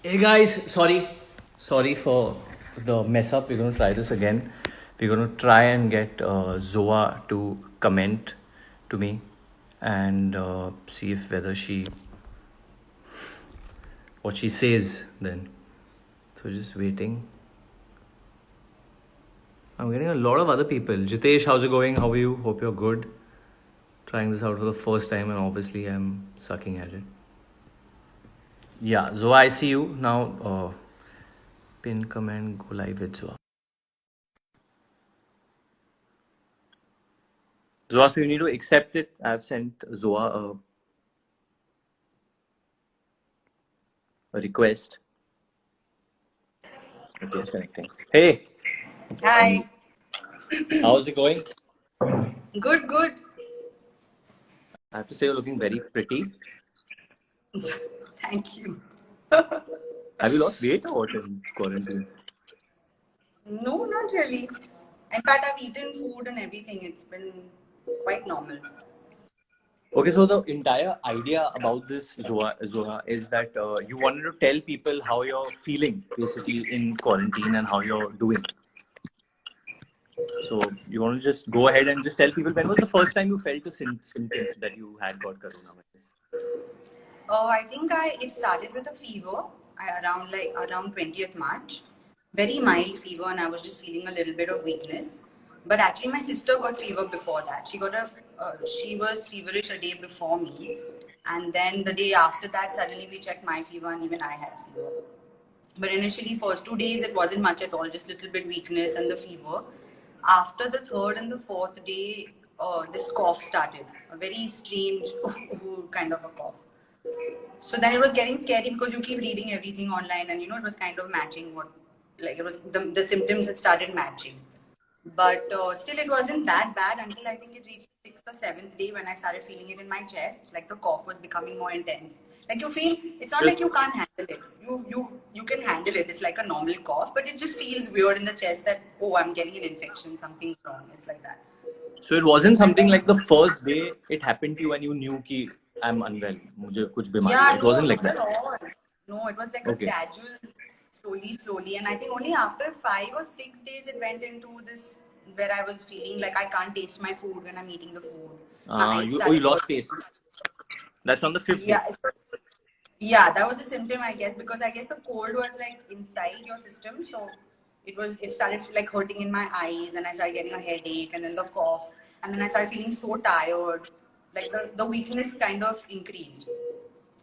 Hey guys, sorry for the mess up. We're gonna try this again. We're gonna try and get Zoa to comment to me and see if whether what she says then. So just waiting. I'm getting a lot of other people. Jitesh, how's it going? How are you? Hope you're good. Trying this out for the first time and obviously I'm sucking at it. Yeah, Zoa, I see you now. Pin comment, go live with Zoa. Zoa, so you need to accept it. I've sent Zoa a request. Okay, it's connecting. Hey, Hi. how's it going? Good, good. I have to say, you're looking very pretty. Thank you. Have you lost weight or what in quarantine? No, not really. In fact, I've eaten food and everything. It's been quite normal. Okay, so the entire idea about this, Zoa, is that you wanted to tell people how you're feeling basically in quarantine and how you're doing. So you want to just go ahead and just tell people when was the first time you felt the symptom that you had got coronavirus? I think it started with a fever around 20th March. Very mild fever, and I was just feeling a little bit of weakness. But actually, my sister got fever before that. She was feverish a day before me, and then the day after that, suddenly we checked my fever, and even I had fever. But initially, first 2 days, it wasn't much at all, just little bit weakness and the fever. After the third and the fourth day, this cough started, a very strange kind of a cough. So then it was getting scary because you keep reading everything online, and it was kind of matching like it was the symptoms had started matching. But still, it wasn't that bad until I think it reached the sixth or seventh day when I started feeling it in my chest. Like the cough was becoming more intense. Like you feel, it's not like you can't handle it. You can handle it. It's like a normal cough, but it just feels weird in the chest that I'm getting an infection. Something's wrong. It's like that. So it wasn't something like the first day it happened to you and you knew कि I'm unwell, मुझे कुछ बीमारी है. Yeah, It no, wasn't like not that. at all. No, it was like a Okay. gradual, slowly. And I think only after 5 or 6 days it went into this where I was feeling like I can't taste my food when I'm eating the food. My eyes You started lost hurting. taste. That's on the fifth day. Yeah, yeah, that was the symptom, I guess, because I guess the cold was like inside your system. So it started like hurting in my eyes, and I started getting a headache, and then the cough, and then I started feeling so tired. Like the weakness kind of increased.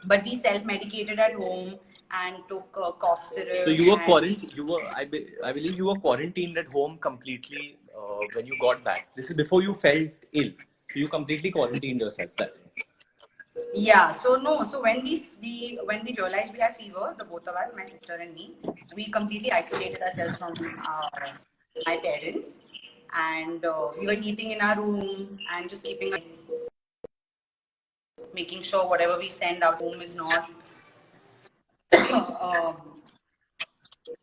But we self-medicated at home and took cough So syrup you were and quarantined. I believe you were quarantined at home completely when you got back. This is before you felt ill. So you completely quarantined yourself. That. yeah. So no, so when we realized we have fever, the both of us, my sister and me, we completely isolated ourselves from my parents, and we were eating in our room and just making sure whatever we send out home is um,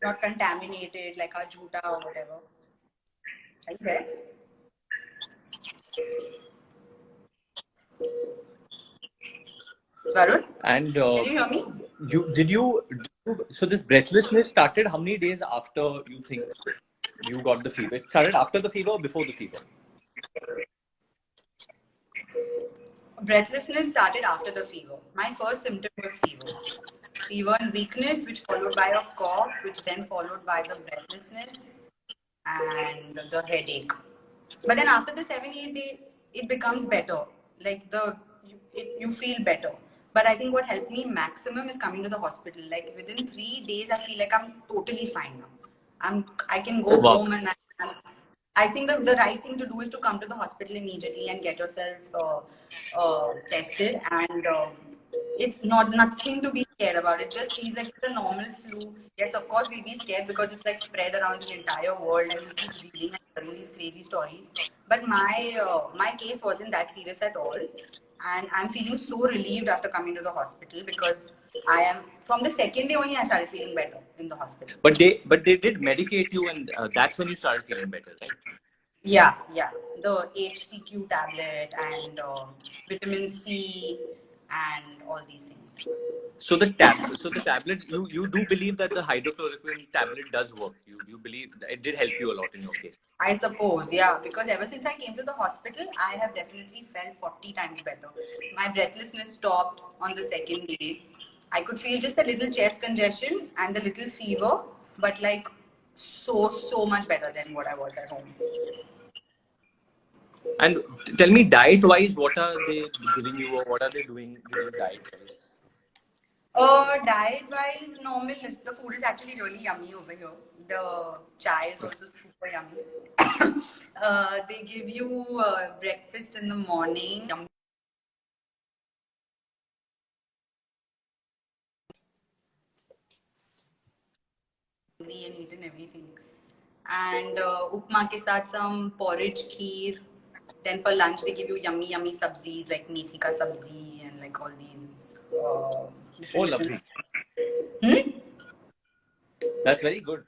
not contaminated, like our juta or whatever. Okay. Varun, And can you hear me? so this breathlessness started how many days after you think you got the fever? It started after the fever or before the fever? Breathlessness started after the fever. My first symptom was fever. Fever and weakness, which followed by a cough, which then followed by the breathlessness and the headache. But then after the 7 8 days, it becomes better. Like you feel better. But I think what helped me maximum is coming to the hospital. Like within 3 days, I feel like I'm totally fine now. I can go Wow. home, and I think the right thing to do is to come to the hospital immediately and get yourself tested. And it's not nothing to be scared about. It just feels like it's a normal flu. Yes, of course we'll be scared because it's like spread around the entire world, and you keep reading and hearing these crazy stories. But my case wasn't that serious at all, and I'm feeling so relieved after coming to the hospital because I am from the second day only I started feeling better in the hospital. But they did medicate you, and that's when you started feeling better, right? Yeah. The HCQ tablet and vitamin C and all these things. So the tablet, you do believe that the hydrochloroquine tablet does work. You believe that it did help you a lot in your case. I suppose, yeah, because ever since I came to the hospital, I have definitely felt 40 times better. My breathlessness stopped on the second day. I could feel just a little chest congestion and a little fever, but like so much better than what I was at home. And tell me, diet-wise, what are they giving you, or what are they doing with you diet-wise? Diet-wise, normal. The food is actually really yummy over here. The chai is also super yummy. They give you breakfast in the morning. And eat and everything. And upma ke saath some porridge, kheer. Then for lunch they give you yummy sabzis like methi ka sabzi and like all these. Lovely. That's very good.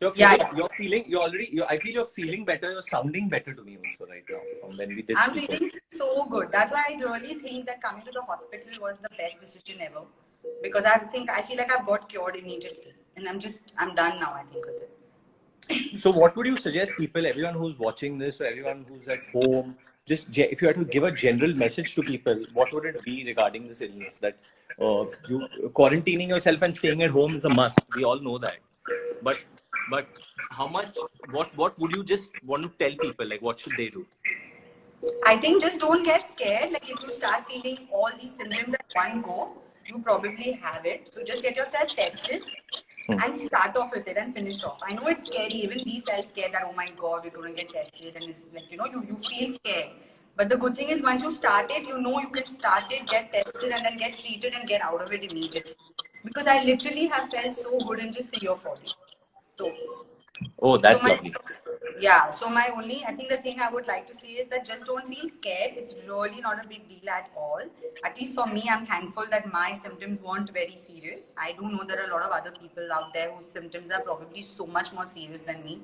I feel you're feeling better. You're sounding better to me also right now from when we did. I'm feeling so good. That's why I really think that coming to the hospital was the best decision ever. Because I feel like I've got cured immediately. And I'm done now, I think, with it. So what would you suggest people, everyone who's watching this or everyone who's at home, if you had to give a general message to people, what would it be regarding this illness? That you quarantining yourself and staying at home is a must. We all know that. But what would you just want to tell people? Like, what should they do? I think just don't get scared. Like if you start feeling all these symptoms at one go, you probably have it. So just get yourself tested and start off with it and finish off. I know it's scary. Even we felt scared that, oh my God, we're going to get tested. And it's like, you feel scared. But the good thing is once you start it, you can start it, get tested and then get treated and get out of it immediately. Because I literally have felt so good in just 3 or 4 days. Oh, that's lovely. Yeah, so I think the thing I would like to say is that just don't feel scared. It's really not a big deal at all. At least for me, I'm thankful that my symptoms weren't very serious. I do know there are a lot of other people out there whose symptoms are probably so much more serious than me.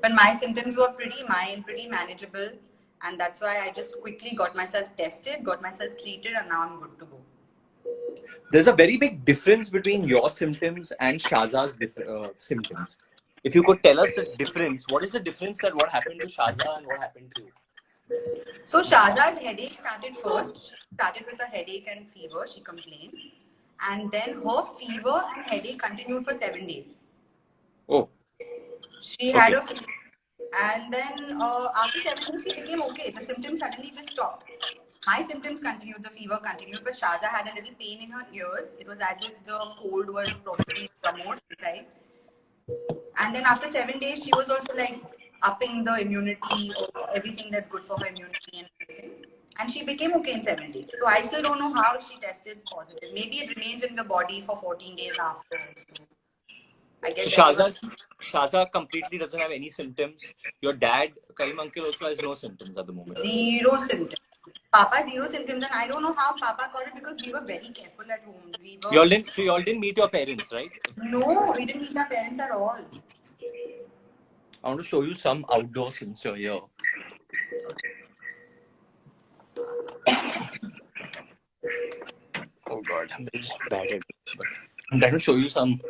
But my symptoms were pretty mild, pretty manageable. And that's why I just quickly got myself tested, got myself treated, and now I'm good to go. There's a very big difference between your symptoms and Shaza's symptoms. If you could tell us the difference, what is the difference that what happened to Shaza and what happened to you? So Shaza's headache started first. She started with a headache and fever. She complained. And then her fever and headache continued for 7 days. Oh. She had a fever. And then after 7 days, she became okay. The symptoms suddenly just stopped. My symptoms continued, the fever continued, but Shaza had a little pain in her ears. It was as if the cold was probably promoted inside. And then after 7 days, she was also like upping the immunity, everything that's good for her immunity and everything. And she became okay in 7 days. So I still don't know how she tested positive. Maybe it remains in the body for 14 days after. So I guess Shaza completely doesn't have any symptoms. Your dad, Karim uncle, also has no symptoms at the moment. Zero symptoms. Papa, zero symptoms, and I don't know how Papa got it because we were very careful at home. You all didn't meet your parents, right? No, we didn't meet our parents at all. I want to show you some outdoor since you're here. Oh God, I'm very bad at this, but I'm trying to show you some.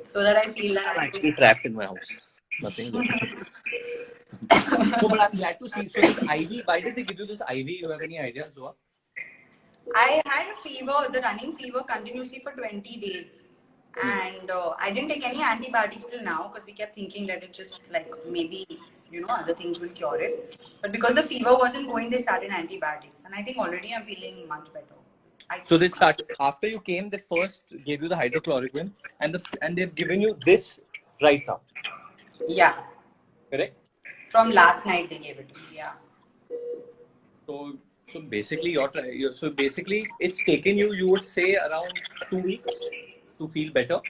So that I feel like I'm actually trapped in my house. Nothing. So, but I'm glad to see. So this IV, why did they give you this IV? You have any idea, Zoa? I had a fever, the running fever continuously for 20 days. And I didn't take any antibiotics till now because we kept thinking that it just like maybe, other things will cure it. But because the fever wasn't going, they started antibiotics. And I think already I'm feeling much better. So they started, after you came, they first gave you the hydrochloroquine and they've given you this right now. Yeah. Correct? From last night they gave it to me, yeah. So basically it's taken you would say around 2 weeks to feel better?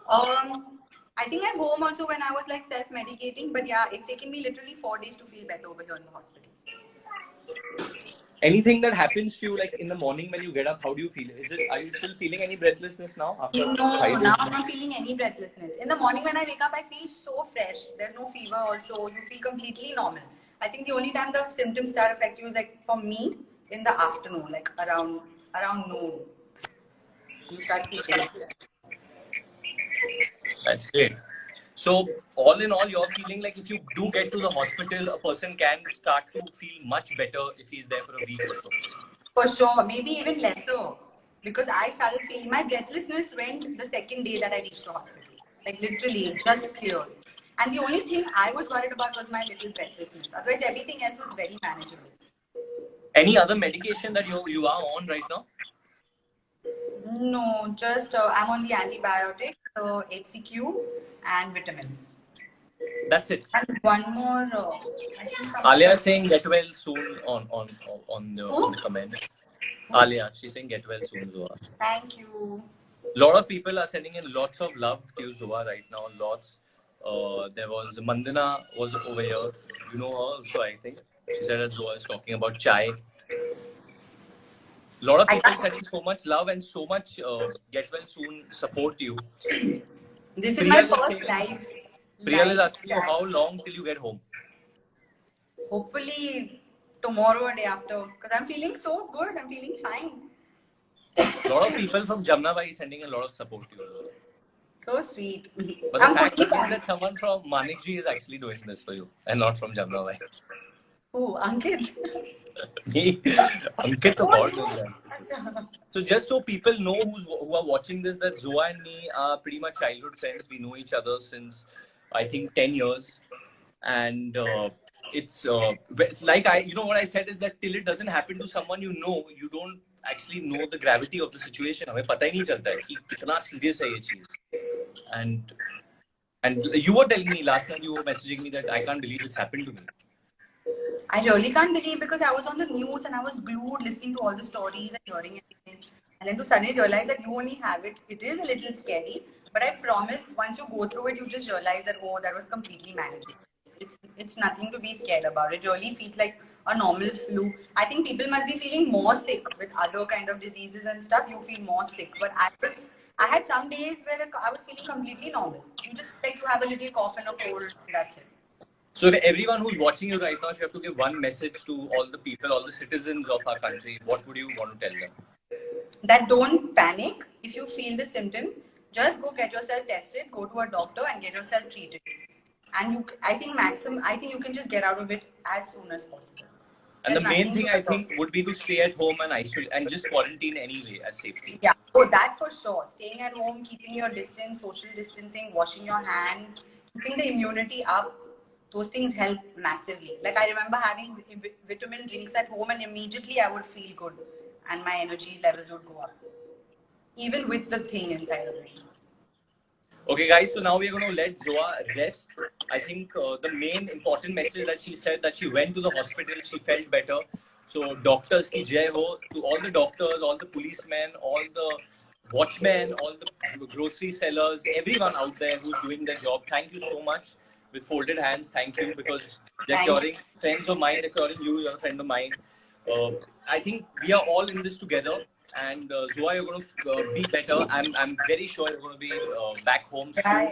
I think at home also when I was like self-medicating, but yeah, it's taken me literally 4 days to feel better over here in the hospital. Anything that happens to you like in the morning when you get up, how do you feel? Are you still feeling any breathlessness now? No, now I'm not feeling any breathlessness. In the morning when I wake up, I feel so fresh. There's no fever also. You feel completely normal. I think the only time the symptoms start affecting you is like for me in the afternoon, like around noon. You start feeling it. That's great. So, all in all, you're feeling like if you do get to the hospital, a person can start to feel much better if he's there for a week or so. For sure, maybe even lesser. Because I started feeling my breathlessness went the second day that I reached the hospital. Like literally, it just cleared. And the only thing I was worried about was my little breathlessness. Otherwise, everything else was very manageable. Any other medication that you are on right now? No, just I'm on the antibiotic, HCQ, and vitamins. That's it. And one more. I think Alia is saying get well soon on the comment. Alia, she's saying get well soon, Zoa. Thank you. Lot of people are sending in lots of love to you, Zoa, right now. Lots. There was Mandana was over here. You know her also, I think. She said that Zoa is talking about chai. A lot of people sending so much love and so much get well soon support you. This is my first live. Priyal is asking you how long till you get home. Hopefully tomorrow or day after, because I'm feeling so good. I'm feeling fine. A lot of people from Jamnabai sending a lot of support to you. So sweet. But the fact is that someone from Manikji is actually doing this for you and not from Jamnabai. Oh, Ankit. Me? Ankit to God. So just so people know who are watching this, that Zoa and me are pretty much childhood friends. We know each other since I think 10 years. And it's like you know what I said is that till it doesn't happen to someone you know, you don't actually know the gravity of the situation. हमें पता ही नहीं चलता है कि कितना serious है ये चीज. And you were telling me last night, you were messaging me that I can't believe it's happened to me. I really can't believe, because I was on the news and I was glued listening to all the stories and hearing it. And then to suddenly realize that you only have it, it is a little scary. But I promise, once you go through it, you just realize that, oh, that was completely manageable. It's nothing to be scared about. It really feels like a normal flu. I think people must be feeling more sick with other kind of diseases and stuff. You feel more sick. But I had some days where I was feeling completely normal. You just like to have a little cough and a cold. That's it. So if everyone who's watching you right now, if you have to give one message to all the people, all the citizens of our country, what would you want to tell them? That don't panic. If you feel the symptoms, just go get yourself tested, go to a doctor and get yourself treated. And I think you can just get out of it as soon as possible. And the main thing I think would be to stay at home and isolate and just quarantine anyway as safety. Yeah, so that for sure. Staying at home, keeping your distance, social distancing, washing your hands, keeping the immunity up. Those things help massively. Like I remember having vitamin drinks at home and immediately I would feel good and my energy levels would go up. Even with the thing inside of me. Okay guys, so now we're going to let Zoa rest. I think the main important message that she said, that she went to the hospital, she felt better. So doctors ki jai ho, to all the doctors, all the policemen, all the watchmen, all the grocery sellers, everyone out there who's doing their job. Thank you so much. With folded hands, thank you, because they're curing friends of mine, they're curing you, you're a friend of mine. I think we are all in this together, and Zoa, you're going to be better. I'm very sure you're going to be back home soon,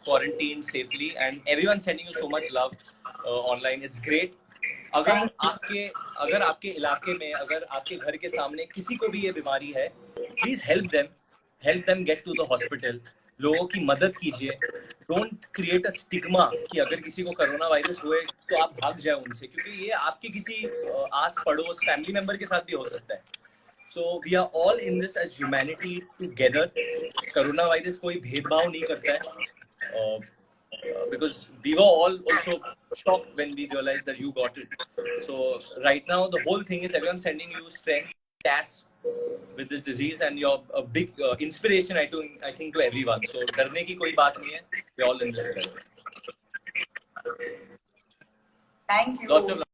quarantined safely, and everyone's sending you so much love online. It's great. अगर आपके इलाके में, अगर आपके घर के सामने किसी को भी ये बीमारी है, please help them get to the hospital. लोगों की मदद कीजिए. Don't create a stigma कि अगर किसी को कोरोना वायरस हुए तो आप भाग जाए उनसे, क्योंकि ये आपके किसी आस पड़ोस फैमिली मेंबर के साथ भी हो सकता है. So we are all in this as humanity together. Corona virus कोई भेदभाव नहीं करता है. Because we were all also shocked when we realized that you got it. So right now the whole thing is everyone sending you strength, gas with this disease, and you're a big inspiration I think to everyone. So डरने की कोई बात नहीं है. We're all in this together. Thank you. Lots of love.